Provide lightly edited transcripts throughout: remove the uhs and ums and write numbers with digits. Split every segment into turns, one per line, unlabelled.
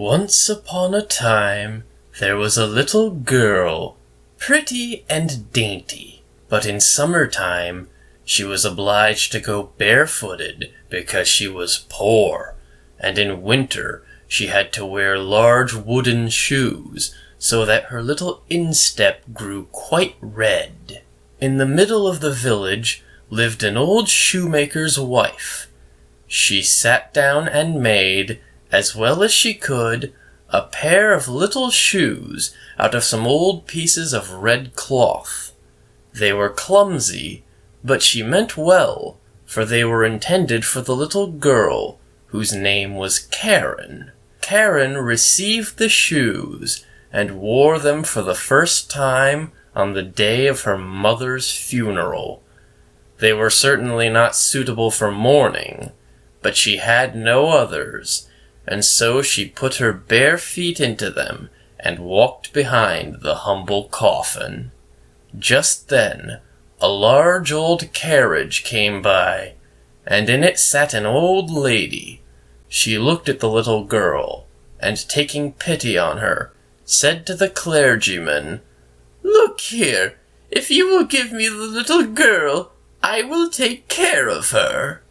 Once upon a time, there was a little girl, pretty and dainty, but in summertime, she was obliged to go barefooted because she was poor, and in winter she had to wear large wooden shoes so that her little instep grew quite red. In the middle of the village lived an old shoemaker's wife. She sat down and made, as well as she could, a pair of little shoes out of some old pieces of red cloth. They were clumsy, but she meant well, for they were intended for the little girl, whose name was Karen. Karen received the shoes and wore them for the first time on the day of her mother's funeral. They were certainly not suitable for mourning, but she had no others, and so she put her bare feet into them and walked behind the humble coffin. Just then, a large old carriage came by, and in it sat an old lady. She looked at the little girl, and taking pity on her, said to the clergyman, "Look here, if you will give me the little girl, I will take care of her."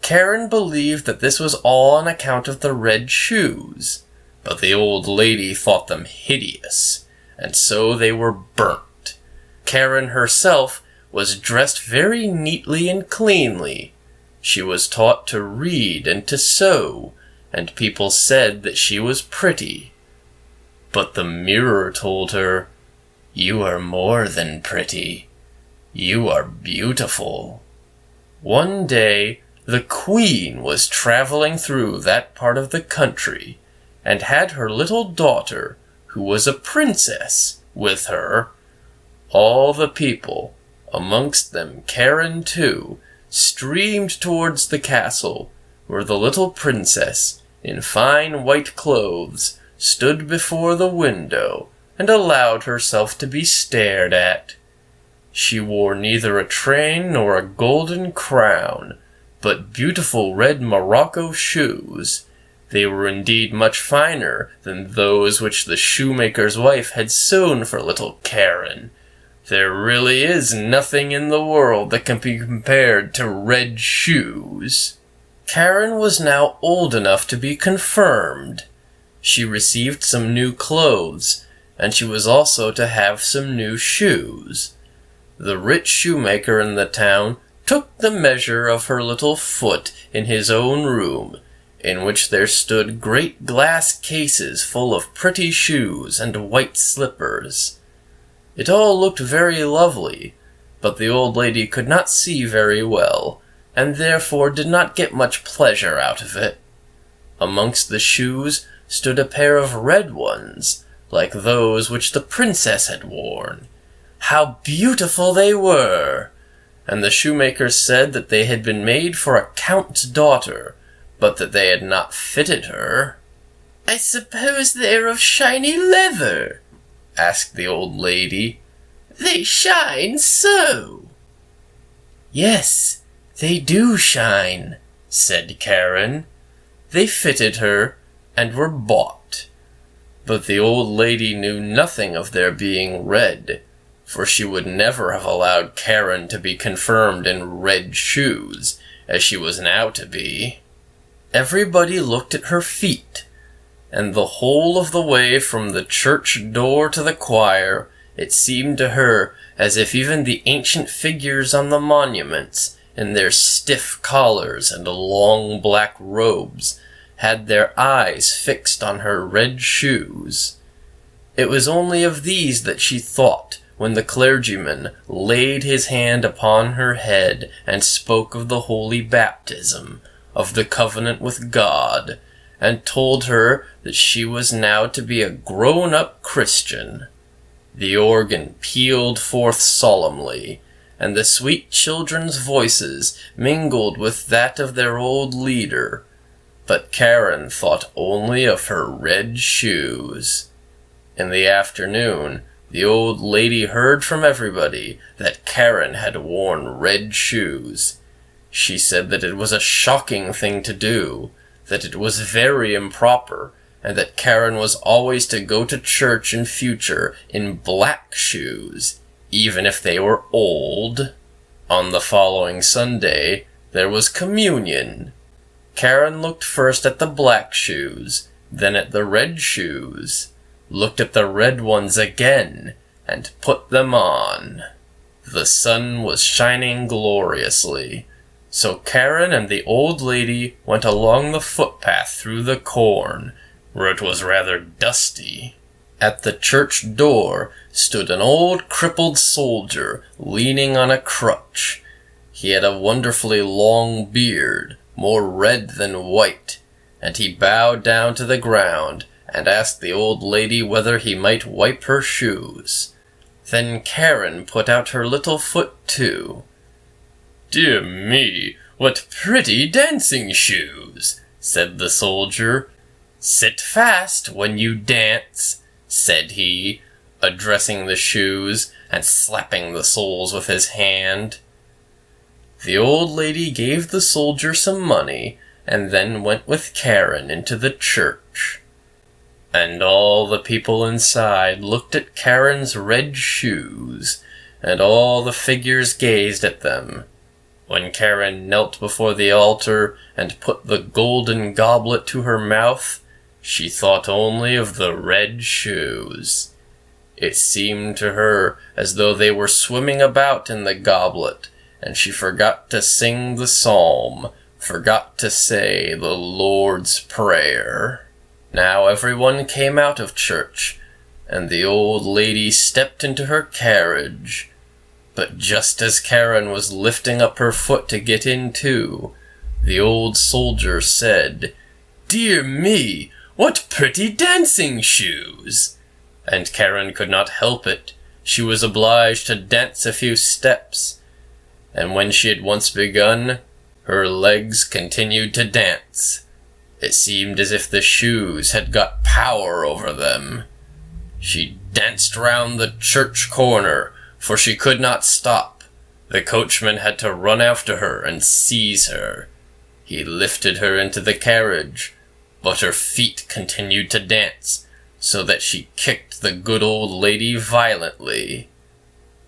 Karen believed that this was all on account of the red shoes, but the old lady thought them hideous, and so they were burnt. Karen herself was dressed very neatly and cleanly. She was taught to read and to sew, and people said that she was pretty. But the mirror told her, "You are more than pretty. You are beautiful." One day, the Queen was traveling through that part of the country, and had her little daughter, who was a princess, with her. All the people, amongst them Karen too, streamed towards the castle, where the little princess, in fine white clothes, stood before the window, and allowed herself to be stared at. She wore neither a train nor a golden crown, but beautiful red morocco shoes. They were indeed much finer than those which the shoemaker's wife had sewn for little Karen. There really is nothing in the world that can be compared to red shoes. Karen was now old enough to be confirmed. She received some new clothes, and she was also to have some new shoes. The rich shoemaker in the town took the measure of her little foot in his own room, in which there stood great glass cases full of pretty shoes and white slippers. It all looked very lovely, but the old lady could not see very well, and therefore did not get much pleasure out of it. Amongst the shoes stood a pair of red ones, like those which the princess had worn. How beautiful they were! And the shoemaker said that they had been made for a count's daughter, but that they had not fitted her. "I suppose they're of shiny leather?" asked the old lady. "They shine so." "Yes, they do shine," said Karen. They fitted her, and were bought. But the old lady knew nothing of their being red, for she would never have allowed Karen to be confirmed in red shoes, as she was now to be. Everybody looked at her feet, and the whole of the way from the church door to the choir, it seemed to her as if even the ancient figures on the monuments, in their stiff collars and long black robes, had their eyes fixed on her red shoes. It was only of these that she thought when the clergyman laid his hand upon her head and spoke of the holy baptism, of the covenant with God, and told her that she was now to be a grown-up Christian. The organ pealed forth solemnly, and the sweet children's voices mingled with that of their old leader, but Karen thought only of her red shoes. In the afternoon, the old lady heard from everybody that Karen had worn red shoes. She said that it was a shocking thing to do, that it was very improper, and that Karen was always to go to church in future in black shoes, even if they were old. On the following Sunday, there was communion. Karen looked first at the black shoes, then at the red shoes, looked at the red ones again, and put them on. The sun was shining gloriously, so Karen and the old lady went along the footpath through the corn, where it was rather dusty. At the church door stood an old crippled soldier leaning on a crutch. He had a wonderfully long beard, more red than white, and he bowed down to the ground and asked the old lady whether he might wipe her shoes. Then Karen put out her little foot too. "Dear me, what pretty dancing shoes," said the soldier. "Sit fast when you dance," said he, addressing the shoes and slapping the soles with his hand. The old lady gave the soldier some money, and then went with Karen into the church. And all the people inside looked at Karen's red shoes, and all the figures gazed at them. When Karen knelt before the altar and put the golden goblet to her mouth, she thought only of the red shoes. It seemed to her as though they were swimming about in the goblet, and she forgot to sing the psalm, forgot to say the Lord's Prayer. Now everyone came out of church, and the old lady stepped into her carriage. But just as Karen was lifting up her foot to get in too, the old soldier said, "Dear me, what pretty dancing shoes!" And Karen could not help it. She was obliged to dance a few steps, and when she had once begun, her legs continued to dance. It seemed as if the shoes had got power over them. She danced round the church corner, for she could not stop. The coachman had to run after her and seize her. He lifted her into the carriage, but her feet continued to dance, so that she kicked the good old lady violently.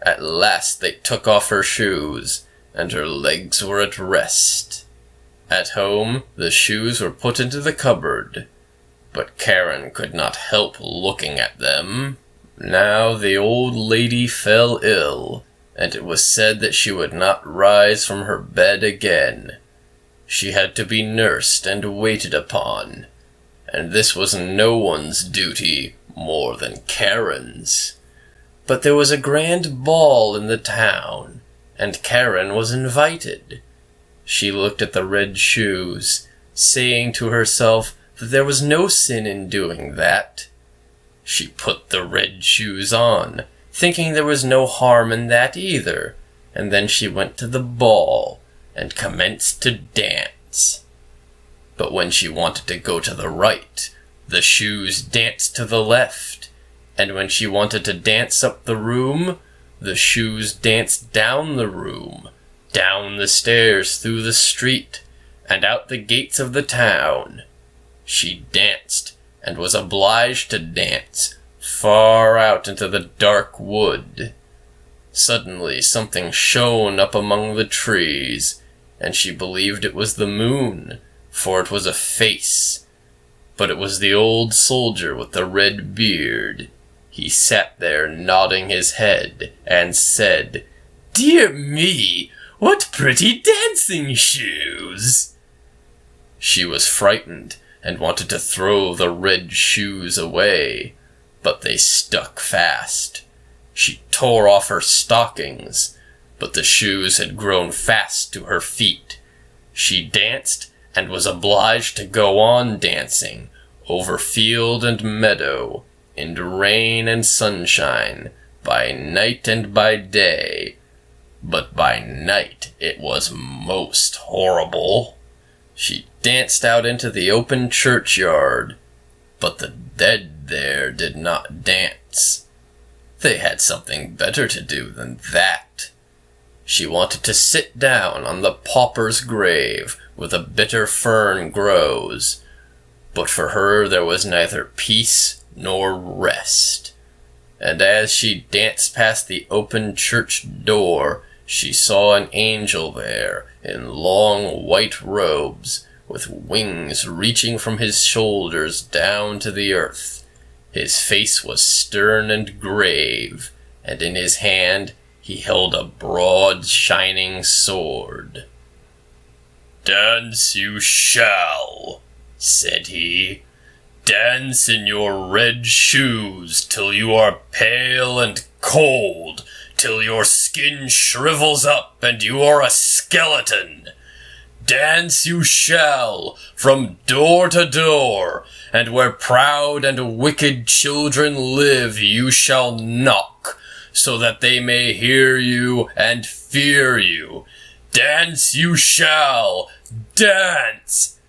At last they took off her shoes, and her legs were at rest. At home, the shoes were put into the cupboard, but Karen could not help looking at them. Now the old lady fell ill, and it was said that she would not rise from her bed again. She had to be nursed and waited upon, and this was no one's duty more than Karen's. But there was a grand ball in the town, and Karen was invited. She looked at the red shoes, saying to herself that there was no sin in doing that. She put the red shoes on, thinking there was no harm in that either, and then she went to the ball and commenced to dance. But when she wanted to go to the right, the shoes danced to the left, and when she wanted to dance up the room, the shoes danced down the room, down the stairs through the street, and out the gates of the town. She danced, and was obliged to dance, far out into the dark wood. Suddenly something shone up among the trees, and she believed it was the moon, for it was a face. But it was the old soldier with the red beard. He sat there nodding his head, and said, "Dear me, what pretty dancing shoes!" She was frightened, and wanted to throw the red shoes away, but they stuck fast. She tore off her stockings, but the shoes had grown fast to her feet. She danced, and was obliged to go on dancing, over field and meadow, in rain and sunshine, by night and by day. But by night it was most horrible. She danced out into the open churchyard, but the dead there did not dance. They had something better to do than that. She wanted to sit down on the pauper's grave where the bitter fern grows, but for her there was neither peace nor rest. And as she danced past the open church door, she saw an angel there in long white robes, with wings reaching from his shoulders down to the earth. His face was stern and grave, and in his hand he held a broad, shining sword. "Dance you shall," said he. "Dance in your red shoes till you are pale and cold, till your skin shrivels up and you are a skeleton. Dance you shall, from door to door, and where proud and wicked children live you shall knock, so that they may hear you and fear you. Dance you shall, dance!"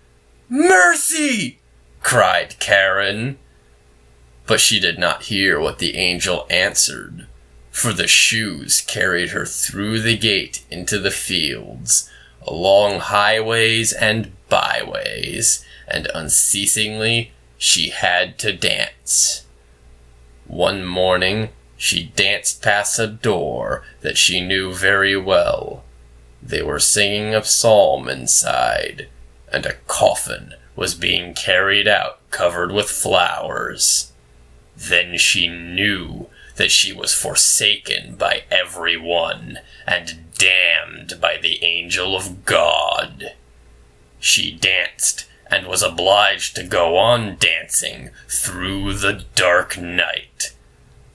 "Mercy!" cried Karen. But she did not hear what the angel answered, for the shoes carried her through the gate into the fields, along highways and byways, and unceasingly she had to dance. One morning she danced past a door that she knew very well. They were singing a psalm inside, and a coffin was being carried out covered with flowers. Then she knew that she was forsaken by everyone and damned by the angel of God. She danced and was obliged to go on dancing through the dark night.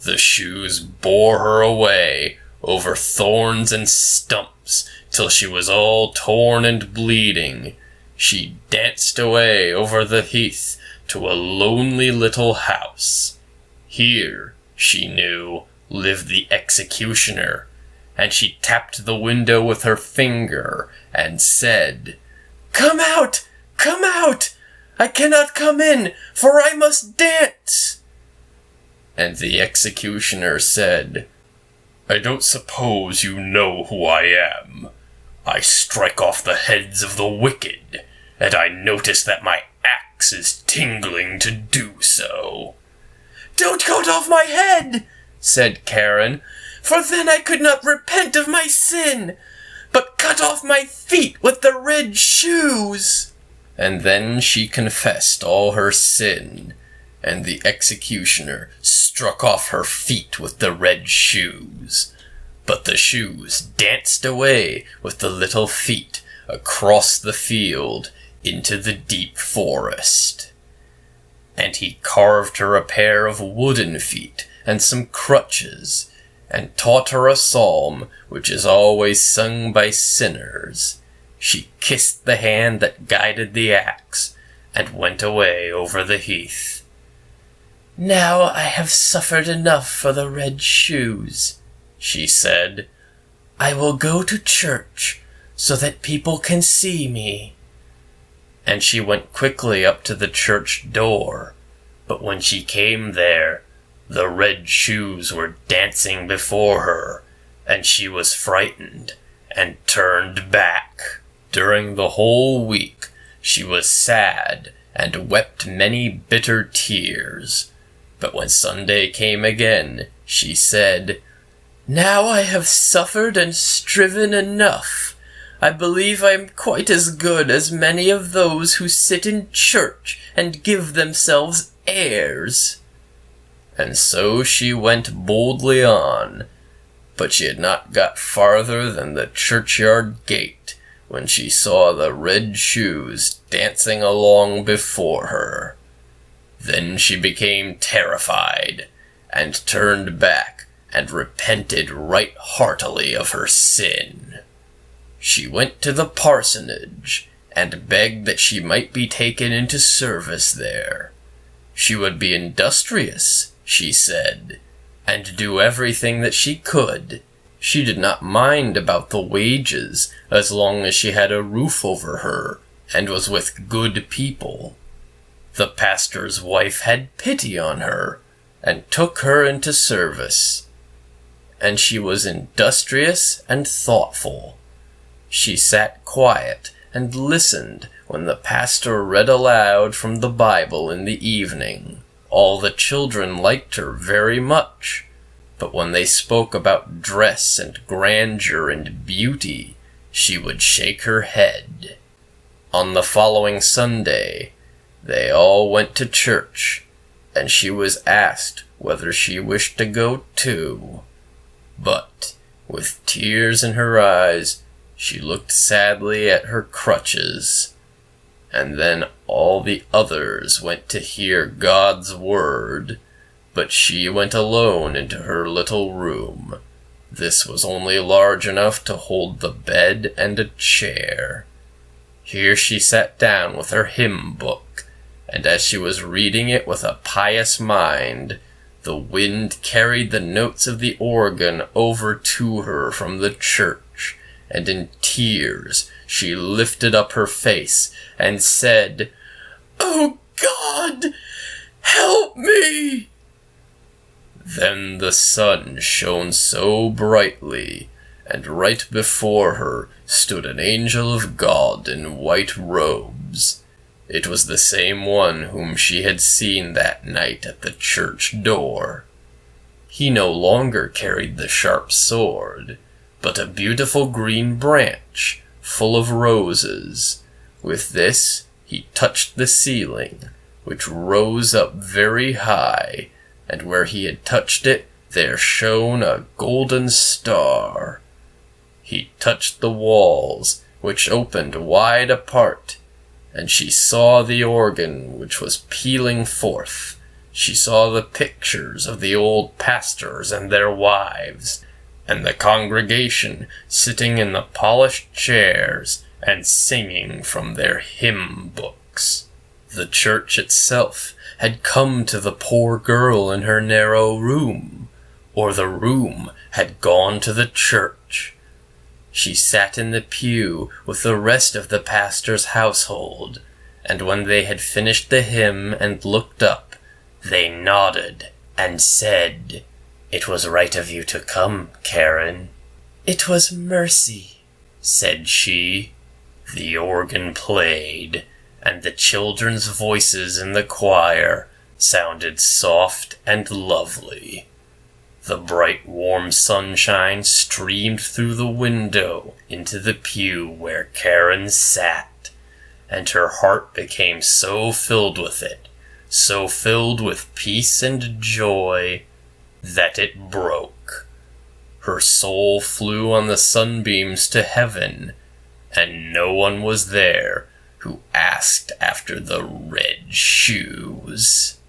The shoes bore her away over thorns and stumps till she was all torn and bleeding. She danced away over the heath to a lonely little house. Here, she knew, lived the executioner, and she tapped the window with her finger and said, "Come out! Come out! I cannot come in, for I must dance!" And the executioner said, "I don't suppose you know who I am. I strike off the heads of the wicked, and I notice that my axe is tingling to do so." "Don't cut off my head," said Karen, "for then I could not repent of my sin. But cut off my feet with the red shoes." And then she confessed all her sin, and the executioner struck off her feet with the red shoes. But the shoes danced away with the little feet across the field into the deep forest. And he carved her a pair of wooden feet and some crutches, and taught her a psalm which is always sung by sinners. She kissed the hand that guided the axe, and went away over the heath. "Now I have suffered enough for the red shoes," she said. "I will go to church, so that people can see me." And she went quickly up to the church door, but when she came there, the red shoes were dancing before her, and she was frightened, and turned back. During the whole week, she was sad, and wept many bitter tears. But when Sunday came again, she said, "Now I have suffered and striven enough. I believe I am quite as good as many of those who sit in church and give themselves airs." And so she went boldly on, but she had not got farther than the churchyard gate when she saw the red shoes dancing along before her. Then she became terrified, and turned back, and repented right heartily of her sin. She went to the parsonage, and begged that she might be taken into service there. She would be industrious, she said, and do everything that she could. She did not mind about the wages, as long as she had a roof over her, and was with good people. The pastor's wife had pity on her, and took her into service. And she was industrious and thoughtful. She sat quiet and listened when the pastor read aloud from the Bible in the evening. All the children liked her very much, but when they spoke about dress and grandeur and beauty, she would shake her head. On the following Sunday, they all went to church, and she was asked whether she wished to go too. But, with tears in her eyes, she looked sadly at her crutches. And then all the others went to hear God's word, but she went alone into her little room. This was only large enough to hold the bed and a chair. Here she sat down with her hymn book, and as she was reading it with a pious mind, the wind carried the notes of the organ over to her from the church, and in tears she lifted up her face and said, "Oh God, help me!" Then the sun shone so brightly, and right before her stood an angel of God in white robes. It was the same one whom she had seen that night at the church door. He no longer carried the sharp sword, but a beautiful green branch, full of roses. With this he touched the ceiling, which rose up very high, and where he had touched it there shone a golden star. He touched the walls, which opened wide apart, and she saw the organ which was pealing forth. She saw the pictures of the old pastors and their wives, and the congregation sitting in the polished chairs and singing from their hymn books. The church itself had come to the poor girl in her narrow room, or the room had gone to the church. She sat in the pew with the rest of the pastor's household, and when they had finished the hymn and looked up, they nodded and said, "It was right of you to come, Karen." "It was mercy," said she. The organ played, and the children's voices in the choir sounded soft and lovely. The bright warm sunshine streamed through the window into the pew where Karen sat, and her heart became so filled with it, so filled with peace and joy, that it broke. Her soul flew on the sunbeams to heaven, and no one was there who asked after the red shoes.